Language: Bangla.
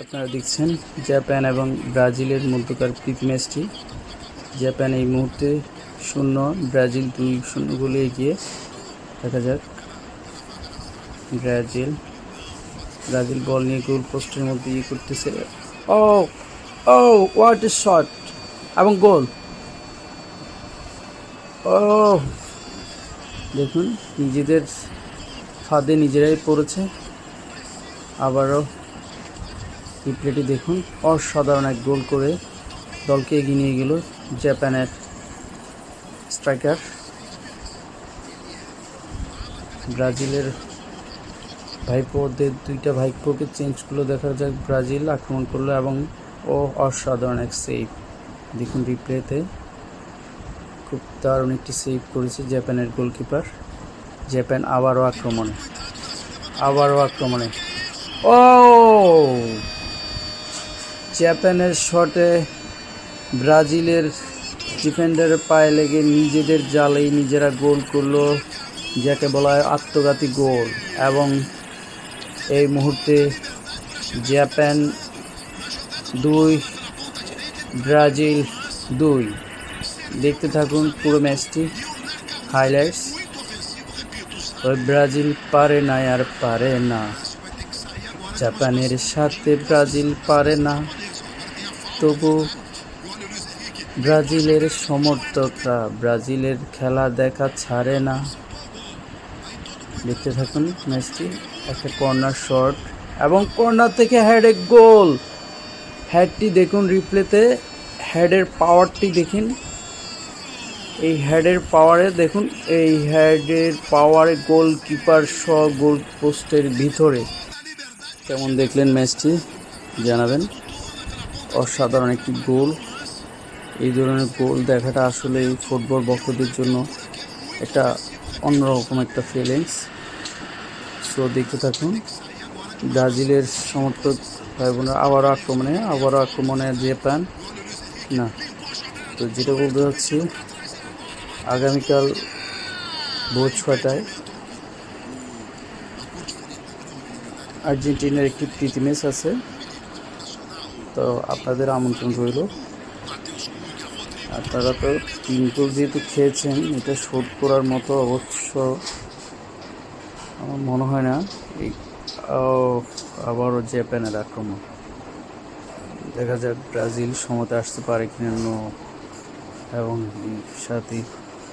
আপনারা দেখছেন জাপান এবং ব্রাজিলের মধ্যকার প্রীতি ম্যাচটি। জাপান এই মুহূর্তে 0, ব্রাজিল 2-0 গোলে এগিয়ে। দেখা যাক ব্রাজিল বল নিয়ে গোল পোস্টের মধ্যে করতেছে। ও ও হোয়াট এ শট এবং গোল। ও দেখুন নিজেদের ফাঁদে নিজেরাই পড়েছে। আবারও রিপ্লেটি দেখুন, অসাধারণ এক গোল করে দলকে এগিয়ে নিয়ে গেল জাপানের স্ট্রাইকার। ব্রাজিলের ভাইপোদের দুইটা ভাইপোকে চেঞ্জ করলো। দেখা যাক ব্রাজিল আক্রমণ করলো এবং অসাধারণ এক সেভ দেখুন রিপ্লেতে। খুব দারুণ একটি সেভ করেছে জাপানের গোলকিপার। জাপান আবারও আক্রমণে ও জাপানের শটে ব্রাজিলের ডিফেন্ডারের পায়ে লেগে নিজেদের জালেই নিজেরা গোল করলো, যাকে বলা হয় আত্মঘাতী গোল। এবং এই মুহূর্তে জাপান 2, ব্রাজিল 2। দেখতে থাকুন পুরো ম্যাচটি হাইলাইটস। ওই ব্রাজিল পারে না, জাপানের সাথে ব্রাজিল পারে না, তবু ব্রাজিলের সমর্থকরা ব্রাজিলের খেলা দেখা ছাড়ে না। দেখতে থাকুন ম্যাচটি। একটা কর্নার শট এবং কর্নার থেকে হেডে গোল। হেডটি দেখুন রিপ্লেতে, হেডের পাওয়ারটি দেখুন। এই হেডের পাওয়ারে দেখুন, এই হেডের পাওয়ারে গোলকিপার সহ গোল পোস্টের ভিতরে। কেমন দেখলেন ম্যাচটি জানাবেন। অসাধারণ একটি গোল। এই ধরনের গোল দেখাটা আসলে ফুটবল ভক্তদের জন্য একটা অন্যরকম একটা ফিলিংস। সো দেখতে থাকুন ব্রাজিলের সমর্থক ভাই বোনেরা আবারও আক্রমণে জাপান না। তো যেটা বলতে চাচ্ছি, আগামীকাল ভোর 6টায় আর্জেন্টিনার একটি প্রীতি ম্যাচ আছে। তো আপনাদের আমন্ত্রণ রইল। আপনারা তো 3 গোল যেহেতু খেয়েছেন, এটা শোধ করার মতো অবশ্য আমার মনে হয় না। এই আবারও জাপানের আক্রমণ। দেখা যাক ব্রাজিল সমতা আসতে পারে কিনা এবং সাথে